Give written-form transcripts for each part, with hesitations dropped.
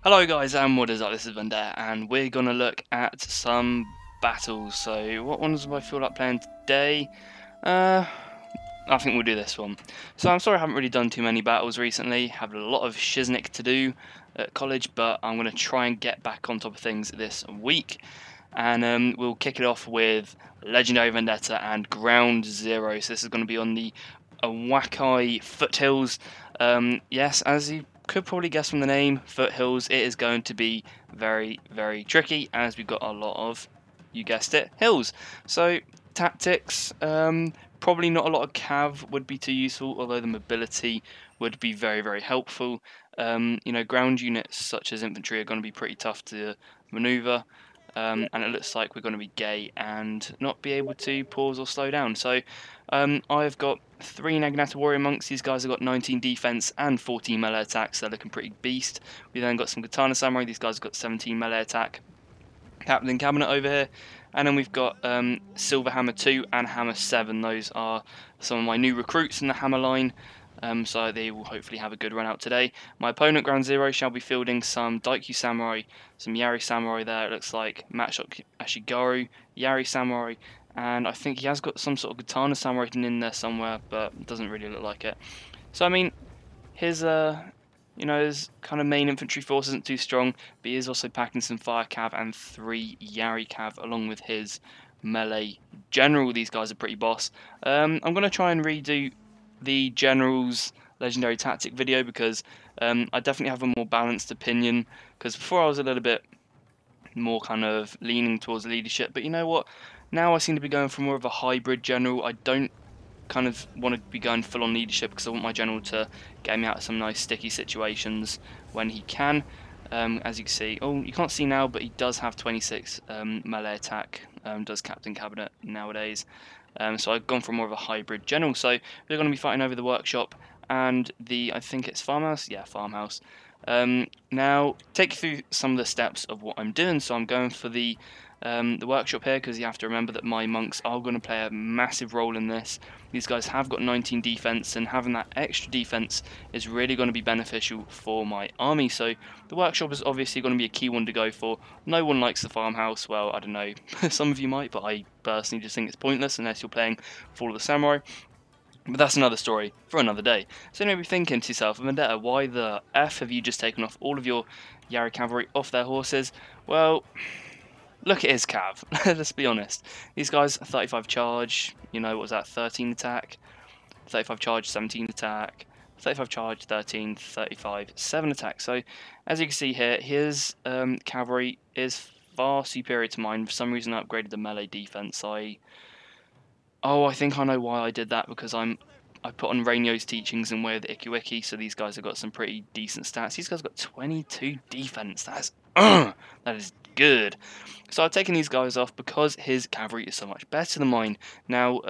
Hello guys, and what is up? This is Vendetta, and we're gonna look at some battles. So, what ones do I feel like playing today? I think we'll do this one. So, I'm sorry I haven't really done too many battles recently. Have a lot of shiznick to do at college, but I'm gonna try and get back on top of things this week. And we'll kick it off with Legendary Vendetta and Ground Zero. So, this is gonna be on the Awakai foothills. Yes, as you could probably guess from the name, foothills, it is going to be very, very tricky as we've got a lot of, you guessed it, hills. So, tactics, probably not a lot of cav would be too useful, although the mobility would be very, very helpful. Ground units such as infantry are going to be pretty tough to maneuver. And it looks like we're going to be gay and not be able to pause or slow down. So I've got 3 Naginata Warrior Monks. These guys have got 19 defense and 14 melee attacks. They're looking pretty beast. We then got some Katana Samurai. These guys have got 17 melee attack. Captain Cabinet over here. And then we've got Silver Hammer 2 and Hammer 7. Those are some of my new recruits in the Hammer line. So they will hopefully have a good run out today. My opponent, Ground Zero, shall be fielding some Daikyu Samurai, some Yari Samurai there, it looks like, Matchlock Ashigaru, Yari Samurai, and I think he has got some sort of Katana Samurai written in there somewhere, but it doesn't really look like it. So, I mean, his kind of main infantry force isn't too strong, but he is also packing some Fire Cav and 3 Yari Cav, along with his melee general. These guys are pretty boss. I'm going to try and redo the General's Legendary Tactic video because I definitely have a more balanced opinion, because before I was a little bit more kind of leaning towards leadership, but you know what, now I seem to be going for more of a hybrid general. I don't kind of want to be going full on leadership because I want my general to get me out of some nice sticky situations when he can. As you can see, oh, you can't see now, but he does have 26 melee attack, does Captain Cabinet nowadays. So I've gone for more of a hybrid general. So we're going to be fighting over the workshop and I think it's farmhouse? Yeah, farmhouse. Now, take you through some of the steps of what I'm doing. So I'm going for the workshop here because you have to remember that my monks are going to play a massive role in this. These guys have got 19 defense, and having that extra defense is really going to be beneficial for my army. So the workshop is obviously going to be a key one to go for. No one likes the farmhouse. Well, I don't know, some of you might, but I personally just think it's pointless unless you're playing Fall of the Samurai. But that's another story for another day. So you may be thinking to yourself, Vendetta, why the F have you just taken off all of your Yari cavalry off their horses? Well, look at his cav. Let's be honest. These guys, 35 charge, what was that, 13 attack, 35 charge, 17 attack, 35 charge, 13, 35, 7 attack. So, as you can see here, his cavalry is far superior to mine. For some reason, I upgraded the melee defense. I think I know why I did that, because I put on Rainio's teachings and Way of the Ikiwiki, so these guys have got some pretty decent stats. These guys got 22 defense. That is good. So I've taken these guys off because his cavalry is so much better than mine. Now,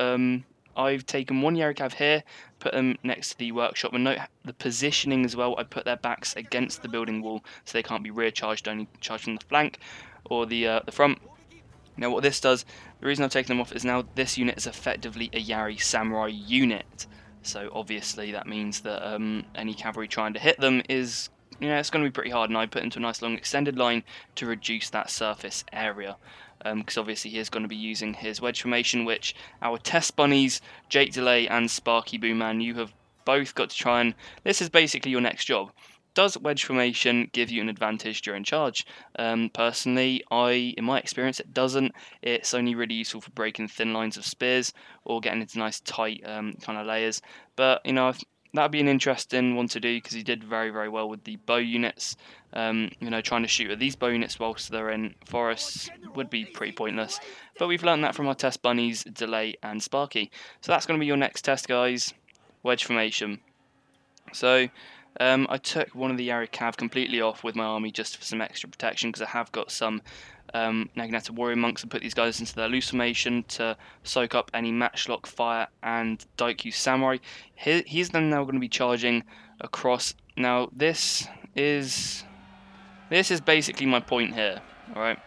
I've taken 1 Yari Cav here, put them next to the workshop, and note the positioning as well. I put their backs against the building wall so they can't be rear charged, only charged from the flank or the front. Now what this does, the reason I've taken them off is now this unit is effectively a Yari Samurai unit. So obviously that means that any cavalry trying to hit them is, it's going to be pretty hard, and I put into a nice long extended line to reduce that surface area. Because obviously he is going to be using his wedge formation, which our test bunnies, Jake Delay and Sparky Booman, you have both got to try and, this is basically your next job. Does wedge formation give you an advantage during charge? Personally, in my experience, it doesn't. It's only really useful for breaking thin lines of spears or getting into nice tight kind of layers. But that'd be an interesting one to do, because he did very, very well with the bow units. Trying to shoot at these bow units whilst they're in forests would be pretty pointless. But we've learned that from our test bunnies, Delay and Sparky. So that's going to be your next test, guys. Wedge formation. So I took one of the Yari Cav completely off with my army just for some extra protection, because I have got some Naginata Warrior Monks and put these guys into their loose formation to soak up any Matchlock, Fire and Daikyu Samurai. He's then now going to be charging across. Now this is basically my point here, alright?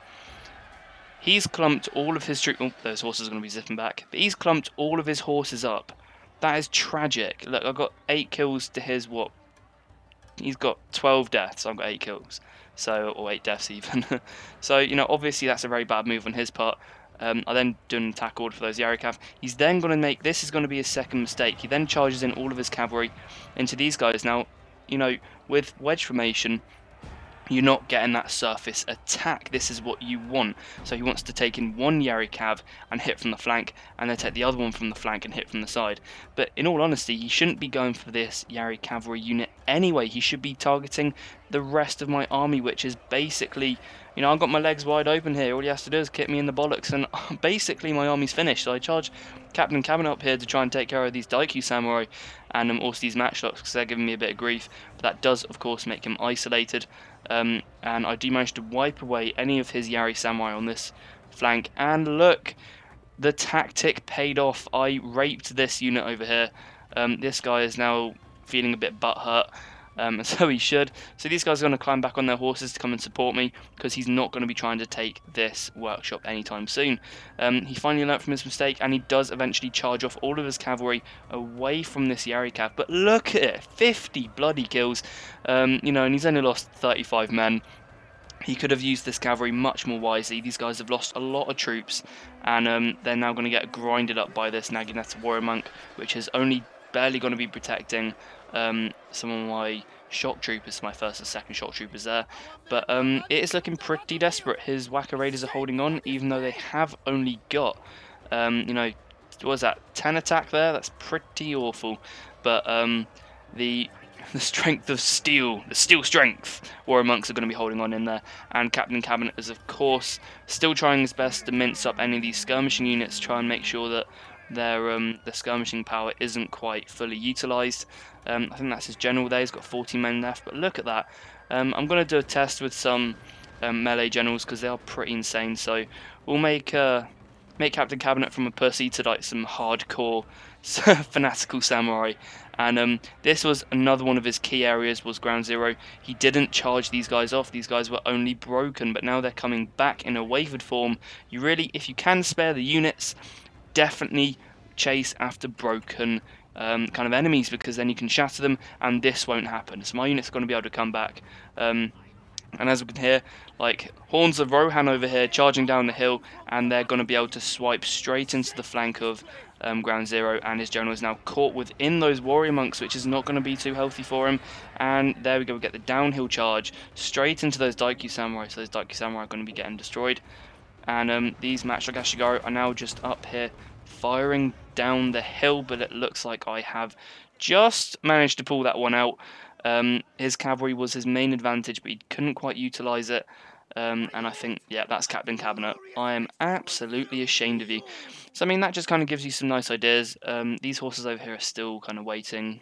He's clumped all of his troops. Oh, those horses are going to be zipping back. But he's clumped all of his horses up. That is tragic. Look, I've got 8 kills to his what? He's got 12 deaths. I've got 8 kills. So, or 8 deaths even. So, you know, obviously that's a very bad move on his part. I then do an attack order for those Yarikav. He's then going to make, this is going to be his second mistake. He then charges in all of his cavalry into these guys. Now, you know, with wedge formation, you're not getting that surface attack. This is what you want. So he wants to take in one Yari Cav and hit from the flank, and then take the other one from the flank and hit from the side. But in all honesty, he shouldn't be going for this Yari cavalry unit anyway. He should be targeting the rest of my army, which is basically, you know, I've got my legs wide open here. All he has to do is kick me in the bollocks, and basically my army's finished. So I charge Captain Cabinet up here to try and take care of these Daikyu Samurai and also these matchlocks, because they're giving me a bit of grief. But that does, of course, make him isolated. And I do manage to wipe away any of his Yari Samurai on this flank. And look, the tactic paid off. I raped this unit over here. This guy is now feeling a bit butthurt. And so he should. So these guys are going to climb back on their horses to come and support me, because he's not going to be trying to take this workshop anytime soon. He finally learnt from his mistake, and he does eventually charge off all of his cavalry away from this Yari Cav. But look at it, 50 bloody kills. You know, and he's only lost 35 men. He could have used this cavalry much more wisely. These guys have lost a lot of troops, and they're now going to get grinded up by this Naginata warrior monk, which is only barely going to be protecting some of my shock troopers, my first and second shock troopers there. But it is looking pretty desperate. His Waka Raiders are holding on, even though they have only got, you know, what was that, 10 attack there? That's pretty awful. But the strength of steel, the steel strength, warrior monks are going to be holding on in there. And Captain Cabinet is, of course, still trying his best to mince up any of these skirmishing units, try and make sure that their skirmishing power isn't quite fully utilised. I think that's his general there. He's got 14 men left, but look at that. I'm going to do a test with some melee generals, because they are pretty insane. So we'll make Captain Cabinet from a pussy to like some hardcore fanatical samurai. And this was another one of his key areas, was ground zero. He didn't charge these guys off. These guys were only broken, but now they're coming back in a wavered form. You really, if you can spare the units, definitely chase after broken kind of enemies, because then you can shatter them and this won't happen. So my unit's going to be able to come back. And as we can hear, like, horns of Rohan over here charging down the hill, and they're going to be able to swipe straight into the flank of ground zero, and his general is now caught within those warrior monks, which is not going to be too healthy for him. And there we go, we get the downhill charge straight into those Daikyu Samurai, so those Daikyu Samurai are going to be getting destroyed. And these Matchlock Ashigaru are now just up here firing down the hill, but it looks like I have just managed to pull that one out. His cavalry was his main advantage, but he couldn't quite utilise it. And I think, yeah, that's Captain Cabinet. I am absolutely ashamed of you. So, I mean, that just kind of gives you some nice ideas. These horses over here are still kind of waiting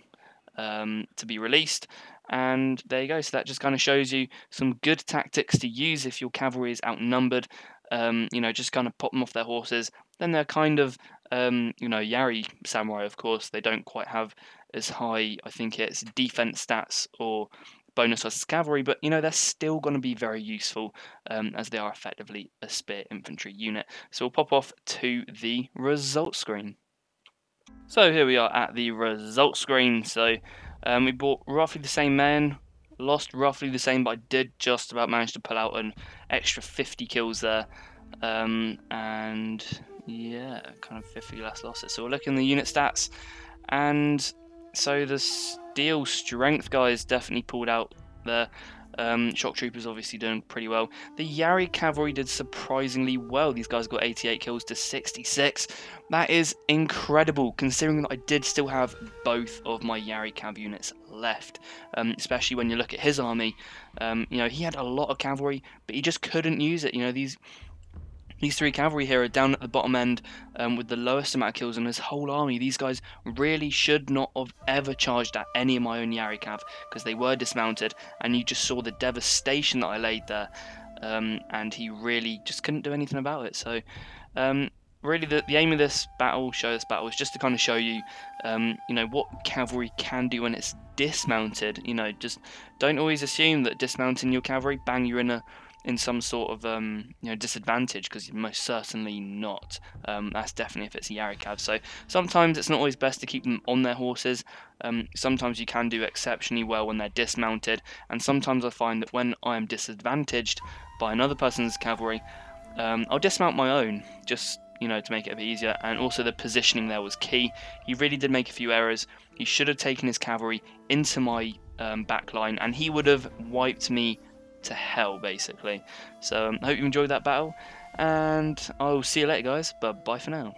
to be released. And there you go. So that just kind of shows you some good tactics to use if your cavalry is outnumbered. You know, just kind of pop them off their horses. Then they're kind of, you know, Yari Samurai, of course. They don't quite have as high, I think it's defense stats or bonus versus cavalry, but, you know, they're still going to be very useful as they are effectively a spear infantry unit. So we'll pop off to the results screen. So here we are at the results screen. So we bought roughly the same men, lost roughly the same, but I did just about manage to pull out an extra 50 kills there. And yeah, kind of 50 less losses. So we're looking at the unit stats, and so the steel strength guys definitely pulled out there. Shock troopers obviously doing pretty well. The Yari cavalry did surprisingly well. These guys got 88 kills to 66. That is incredible, considering that I did still have both of my Yari cav units left. Especially when you look at his army. You know, he had a lot of cavalry, but he just couldn't use it. You know, these three cavalry here are down at the bottom end with the lowest amount of kills in his whole army. These guys really should not have ever charged at any of my own Yari cav, because they were dismounted, and you just saw the devastation that I laid there, and he really just couldn't do anything about it. So really the aim of this battle, is just to kind of show you, you know, what cavalry can do when it's dismounted. You know, just don't always assume that dismounting your cavalry, bang, you're in in some sort of disadvantage, because you're most certainly not. That's definitely if it's a Yarikav. So sometimes it's not always best to keep them on their horses. Sometimes you can do exceptionally well when they're dismounted, and sometimes I find that when I am disadvantaged by another person's cavalry, I'll dismount my own, just to make it a bit easier. And also the positioning there was key. He really did make a few errors. He should have taken his cavalry into my back line, and he would have wiped me to hell, basically. So I hope you enjoyed that battle, and I'll see you later, guys. But bye for now.